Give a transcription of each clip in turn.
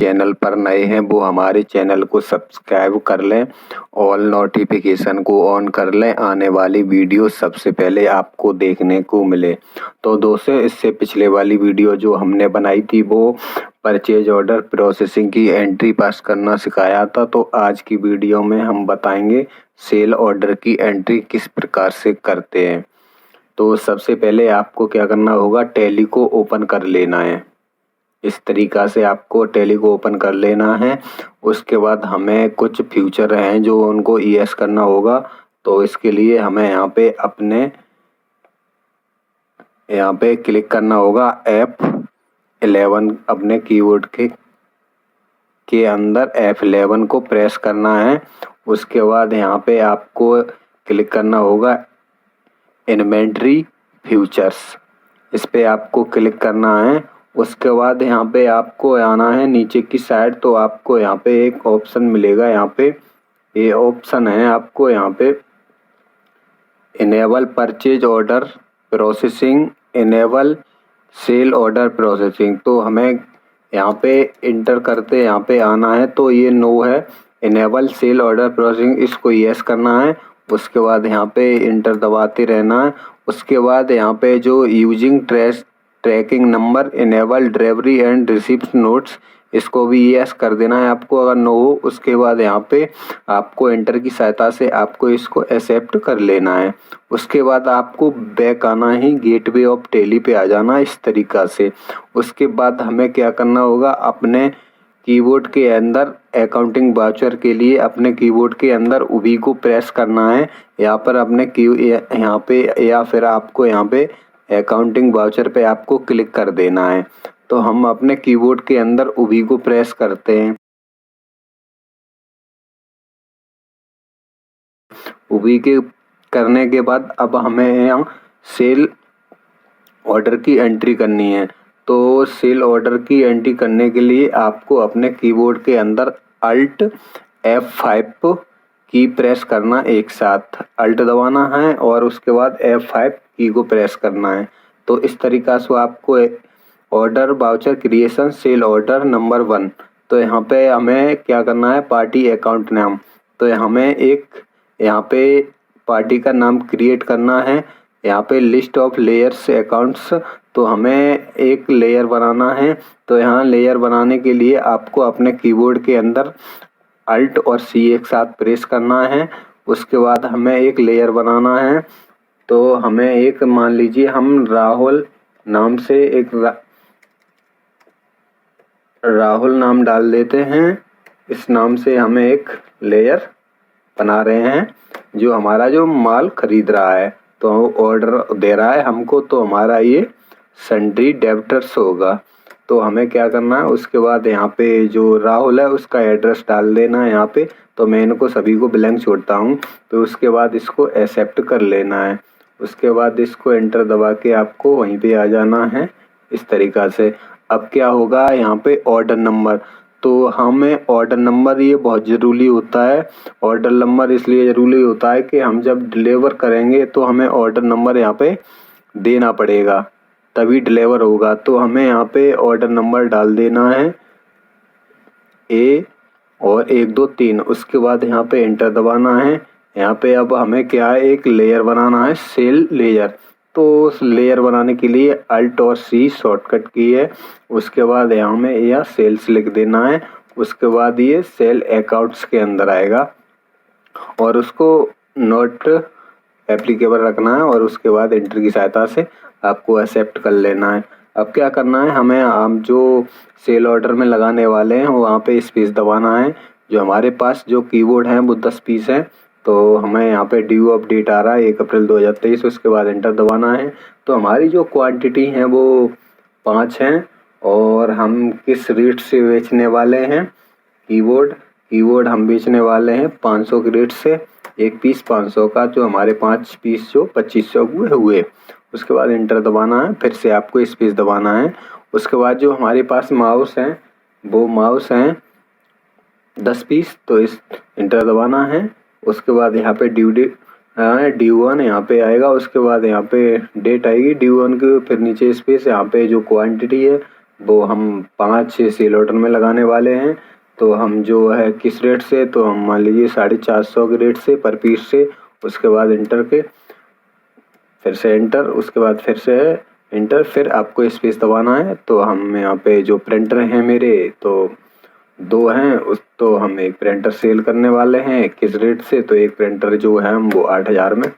Channel पर नए हैं वो हमारे चैनल को सब्सक्राइब कर लें, ऑल नोटिफिकेशन को ऑन कर लें, आने वाली वीडियो सबसे पहले आपको देखने को मिले। तो दोस्तों, इससे पिछले वाली वीडियो जो हमने बनाई थी वो परचेज ऑर्डर प्रोसेसिंग की एंट्री पास करना सिखाया था। तो आज की वीडियो में हम बताएंगे सेल ऑर्डर की एंट्री किस प्रकार से करते हैं। तो सबसे पहले आपको क्या करना होगा, टैली को ओपन कर लेना है। इस तरीक़ा से आपको टैली को ओपन कर लेना है। उसके बाद हमें कुछ फ्यूचर हैं जो उनको यस करना होगा। तो इसके लिए हमें यहाँ पे क्लिक करना होगा F11 अपने कीबोर्ड के अंदर F11 को प्रेस करना है। उसके बाद यहाँ पे आपको क्लिक करना होगा इन्वेंटरी फ्यूचर्स, इस पे आपको क्लिक करना है। उसके बाद यहाँ पे आपको आना है नीचे की साइड। तो आपको यहाँ पे एक ऑप्शन मिलेगा, यहाँ पे ये ऑप्शन है, आपको यहाँ पे enable purchase order processing, enable sale order processing. तो हमें यहाँ पे इंटर करते यहाँ पे आना है। तो ये नो है, इनेबल सेल ऑर्डर प्रोसेसिंग, इसको यस करना है। उसके बाद यहाँ पे इंटर दबाते रहना है। उसके बाद यहाँ पे जो using tracking number enable delivery and receipt notes, इसको भी यस कर देना है आपको अगर नो हो। उसके बाद यहाँ पे आपको एंटर की सहायता से आपको इसको एक्सेप्ट कर लेना है। उसके बाद आपको बैक आना ही, गेटवे ऑफ टैली पे आ जाना इस तरीक़ा से। उसके बाद हमें क्या करना होगा, अपने कीबोर्ड के अंदर अकाउंटिंग वाउचर के लिए अपने कीबोर्ड के अंदर उभी को प्रेस करना है। यहाँ पर अपने यहाँ पे या फिर आपको यहाँ पे अकाउंटिंग वाउचर पे आपको क्लिक कर देना है। तो हम अपने कीबोर्ड के अंदर उभी को प्रेस करते हैं। उभी के करने के बाद अब हमें यहाँ सेल ऑर्डर की एंट्री करनी है। तो सेल ऑर्डर की एंट्री करने के लिए आपको अपने कीबोर्ड के अंदर अल्ट F5 की प्रेस करना, एक साथ अल्ट दबाना है और उसके बाद F5 की को प्रेस करना है। तो इस तरीक़ा से आपको order voucher creation sale order number 1। तो यहाँ पे हमें क्या करना है, पार्टी अकाउंट नाम। तो हमें एक यहाँ पे पार्टी का नाम क्रिएट करना है। यहाँ पे लिस्ट ऑफ लेयर्स अकाउंट्स, तो हमें एक लेयर बनाना है। तो यहाँ लेयर बनाने के लिए आपको अपने कीबोर्ड के अंदर अल्ट और C एक साथ प्रेस करना है। उसके बाद हमें एक लेयर बनाना है। तो हमें एक, मान लीजिए हम राहुल नाम से एक राहुल नाम डाल देते हैं। इस नाम से हमें एक लेयर बना रहे हैं जो हमारा जो माल खरीद रहा है, तो ऑर्डर दे रहा है हमको, तो हमारा ये सन्ड्री डेबिटर्स होगा। तो हमें क्या करना है, उसके बाद यहाँ पे जो राहुल है उसका एड्रेस डाल देना है यहाँ पे। तो मैं इनको सभी को ब्लैंक छोड़ता हूँ। तो उसके बाद इसको एक्सेप्ट कर लेना है। उसके बाद इसको एंटर दबा के आपको वहीं पे आ जाना है इस तरीक़ा से। अब क्या होगा, यहाँ पे ऑर्डर नंबर, तो हमें ऑर्डर नंबर ये बहुत ज़रूरी होता है। ऑर्डर नंबर इसलिए ज़रूरी होता है कि हम जब डिलीवर करेंगे तो हमें ऑर्डर नंबर यहाँ पे देना पड़ेगा, तभी डिलीवर होगा। तो हमें यहाँ पे ऑर्डर नंबर डाल देना है A और 1 2 3। उसके बाद यहाँ पे एंटर दबाना है। यहाँ पे अब हमें क्या है, एक लेयर बनाना है, सेल लेयर। तो उस लेयर बनाने के लिए अल्ट और C शॉर्टकट की है। उसके बाद यहाँ में या सेल्स लिख देना है। उसके बाद ये सेल अकाउंट्स के अंदर आएगा और उसको नोट एप्लीकेबल रखना है और उसके बाद एंटर की सहायता से आपको एक्सेप्ट कर लेना है। अब क्या करना है, हमें हम जो सेल ऑर्डर में लगाने वाले हैं वहाँ पे स्पेस दबाना है। जो हमारे पास जो कीबोर्ड हैं वो 10 पीस हैं। तो हमें यहाँ पे ड्यू अपडेट आ रहा है 1 अप्रैल 2023। उसके बाद एंटर दबाना है। तो हमारी जो क्वांटिटी है वो 5 हैं और हम किस रेट से बेचने वाले हैं, कीबोर्ड हम बेचने वाले हैं 500 के रेट से, एक पीस 500 का, जो हमारे 5 पीस जो 2500 हुए। उसके बाद एंटर दबाना है, फिर से आपको स्पेस दबाना है। उसके बाद जो हमारे पास माउस हैं वो माउस हैं 10 पीस, तो इस एंटर दबाना है। उसके बाद यहाँ पे ड्यू 1 यहाँ पे आएगा। उसके बाद यहाँ पे डेट आएगी ड्यू 1 की, फिर नीचे स्पेस, यहाँ पे जो क्वांटिटी है वो हम 5-6 सेल ऑर्डर में लगाने वाले हैं। तो हम जो है किस रेट से, तो हम मान लीजिए 450 के रेट से पर पीस से, उसके बाद इंटर के, फिर से इंटर, उसके बाद फिर से इंटर, फिर आपको स्पेस दबाना है। तो हम यहाँ पे जो प्रिंटर हैं मेरे तो 2 हैं, तो हम एक प्रिंटर सेल करने वाले हैं। किस रेट से, तो एक प्रिंटर जो है हम वो 8000 में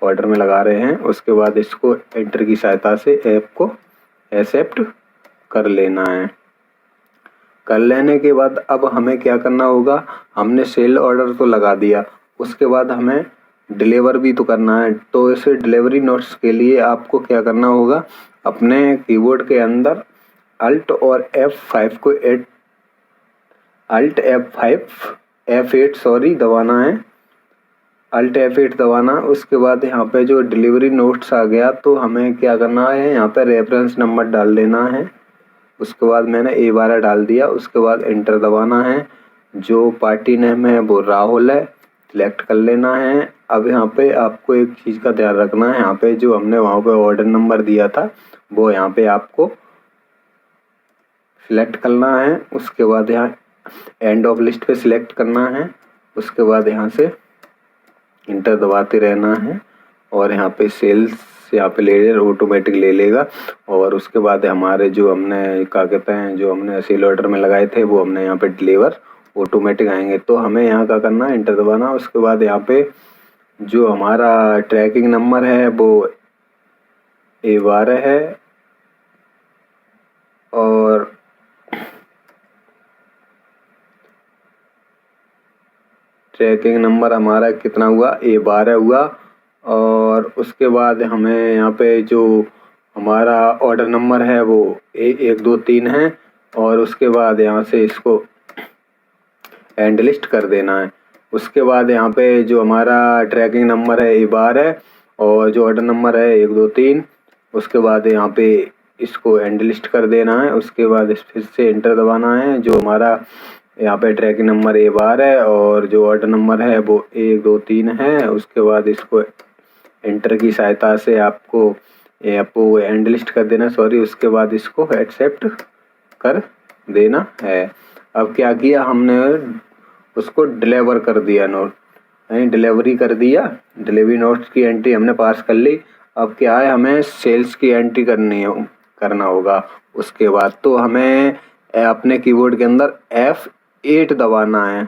ऑर्डर में लगा रहे हैं। उसके बाद इसको एंटर की सहायता से ऐप को एक्सेप्ट कर लेना है। कर लेने के बाद अब हमें क्या करना होगा, हमने सेल ऑर्डर तो लगा दिया, उसके बाद हमें डिलीवर भी तो करना है। तो इस डिलीवरी नोट्स के लिए आपको क्या करना होगा, अपने कीबोर्ड के अंदर अल्ट और F5 को F8 दबाना है, अल्ट F8 दबाना। उसके बाद यहाँ पे जो डिलीवरी नोट्स आ गया, तो हमें क्या करना है, यहाँ पे रेफरेंस नंबर डाल देना है। उसके बाद मैंने A12 डाल दिया, उसके बाद एंटर दबाना है। जो पार्टी नेम है वो राहुल है, सिलेक्ट कर लेना है। अब यहाँ पे आपको एक चीज़ का ध्यान रखना है, यहाँ पे जो हमने वहाँ पे ऑर्डर नंबर दिया था वो यहाँ पे आपको सिलेक्ट करना है। उसके बाद यहाँ एंड ऑफ लिस्ट पे सिलेक्ट करना है। उसके बाद यहाँ से इंटर दबाते रहना है और यहाँ पे सेल्स यहाँ पे ले ले, ऑटोमेटिक ले लेगा। और उसके बाद हमारे जो हमने क्या कहते हैं, जो हमने सेल ऑर्डर में लगाए थे वो हमने यहाँ पे डिलीवर ऑटोमेटिक आएंगे। तो हमें यहाँ का करना है, इंटर दबाना। उसके बाद यहाँ पे जो हमारा ट्रैकिंग नंबर है वो A12 है और ट्रैकिंग नंबर हमारा कितना हुआ, A12 हुआ। और उसके बाद हमें यहाँ पे जो हमारा ऑर्डर नंबर है वो A123 है। और उसके बाद यहाँ से इसको एंड लिस्ट कर देना है। उसके बाद यहाँ पे जो हमारा ट्रैकिंग नंबर है A12 और जो ऑर्डर नंबर है 123, उसके बाद यहाँ पे इसको एंड लिस्ट कर देना है। उसके बाद फिर से इंटर दबाना है। जो हमारा यहाँ पे ट्रैकिंग नंबर A12 और जो ऑर्डर नंबर है वो 123 है। उसके बाद इसको एंटर की सहायता से आपको एंड लिस्ट कर देना, उसके बाद इसको एक्सेप्ट कर देना है। अब क्या किया हमने, उसको डिलीवर कर दिया नोट, डिलीवरी कर दिया, डिलीवरी नोट्स की एंट्री हमने पास कर ली। अब क्या है, हमें सेल्स की एंट्री करना होगा। उसके बाद तो हमें अपने कीबोर्ड के अंदर F8 दबाना है।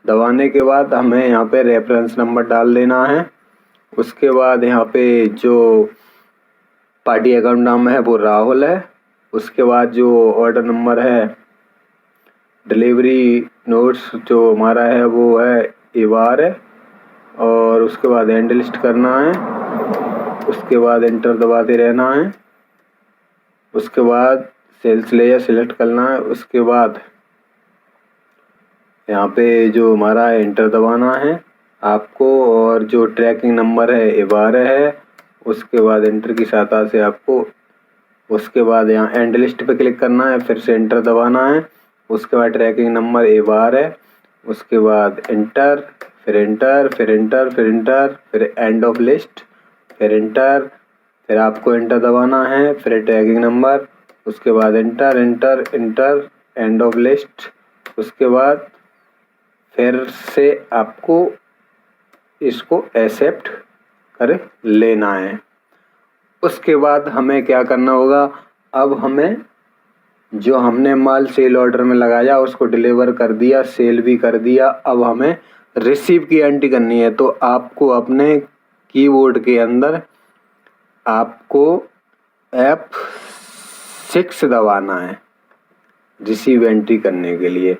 दबाने के बाद हमें यहाँ पे रेफरेंस नंबर डाल देना है। उसके बाद यहाँ पे जो पार्टी अकाउंट नाम है वो राहुल है। उसके बाद जो ऑर्डर नंबर है, डिलीवरी नोट्स जो हमारा है वो है A12 और उसके बाद एंड लिस्ट करना है। उसके बाद एंटर दबाते रहना है। उसके बाद सेल्स लेयर सिलेक्ट करना है। उसके बाद यहाँ पे जो हमारा एंटर दबाना है आपको, और जो ट्रैकिंग नंबर है A12 है। उसके बाद एंटर की सहायता से आपको, उसके बाद यहाँ एंड लिस्ट पे क्लिक करना है, फिर से एंटर दबाना है। उसके बाद ट्रैकिंग नंबर A12, उसके बाद एंटर, फिर एंटर, फिर एंटर, फिर एंटर, फिर एंड ऑफ लिस्ट, फिर एंटर, फिर आपको एंटर दबाना है, फिर ट्रैकिंग नंबर, उसके बाद enter enter enter, end of list. उसके बाद फिर से आपको इसको एक्सेप्ट कर लेना है। उसके बाद हमें क्या करना होगा, अब हमें जो हमने माल सेल ऑर्डर में लगाया उसको डिलीवर कर दिया, सेल भी कर दिया। अब हमें रिसीव की एंट्री करनी है। तो आपको अपने कीबोर्ड के अंदर आपको F6 दबाना है रिसीव एंट्री करने के लिए।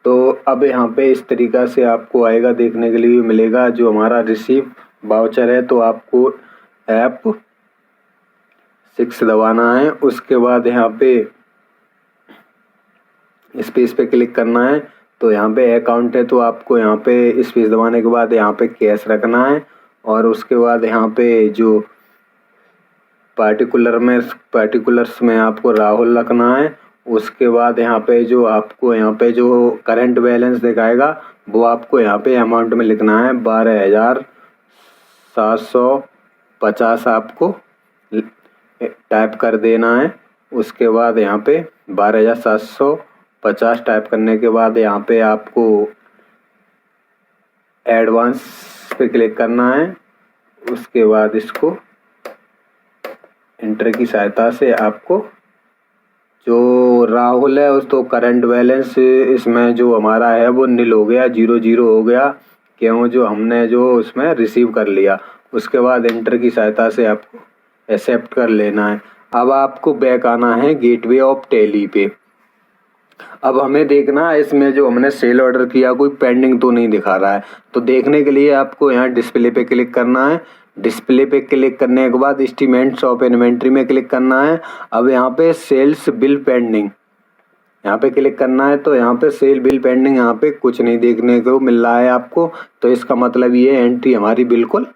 तो अब यहाँ पे इस तरीक़ा से आपको आएगा, देखने के लिए मिलेगा जो हमारा रिसीव वाउचर है। तो आपको F6 दबाना है। उसके बाद यहाँ पे स्पेस पे क्लिक करना है। तो यहाँ पे अकाउंट है तो आपको यहाँ पे स्पेस दबाने के बाद यहाँ पे कैश रखना है। और उसके बाद यहाँ पे जो पार्टिकुलर्स में आपको राहुल रखना है। उसके बाद यहाँ पे जो आपको यहाँ पे जो करंट बैलेंस दिखाएगा वो आपको यहाँ पे अमाउंट में लिखना है 12,750 आपको टाइप कर देना है। उसके बाद यहाँ पे 12,750 टाइप करने के बाद यहाँ पे आपको एडवांस पे क्लिक करना है। उसके बाद इसको इंटर की सहायता से आपको जो राहुल है उस तो करंट बैलेंस इसमें जो हमारा है वो नील हो गया, 0 हो गया, क्यों जो हमने जो उसमें रिसीव कर लिया। उसके बाद इंटर की सहायता से आपको एक्सेप्ट कर लेना है। अब आपको बैक आना है गेटवे ऑफ टैली पे। अब हमें देखना है इसमें जो हमने सेल ऑर्डर किया कोई पेंडिंग तो नहीं दिखा रहा है। तो देखने के लिए आपको यहाँ डिस्प्ले पे क्लिक करना है। डिस्प्ले पे क्लिक करने के बाद एस्टीमेट्स ऑफ इन्वेंट्री में क्लिक करना है। अब यहाँ पे सेल्स बिल पेंडिंग यहाँ पे क्लिक करना है। तो यहाँ पे सेल बिल पेंडिंग यहाँ पे कुछ नहीं देखने को मिल रहा है आपको। तो इसका मतलब ये एंट्री हमारी बिल्कुल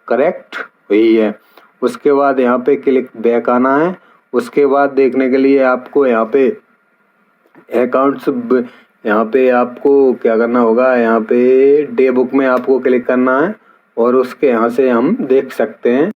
करेक्ट हुई है। उसके बाद यहाँ पे क्लिक बैक आना है। उसके बाद देखने के लिए आपको यहाँ पे अकाउंट्स यहाँ पे आपको क्या करना होगा, यहाँ पे डे बुक में आपको क्लिक करना है और उसके यहाँ से हम देख सकते हैं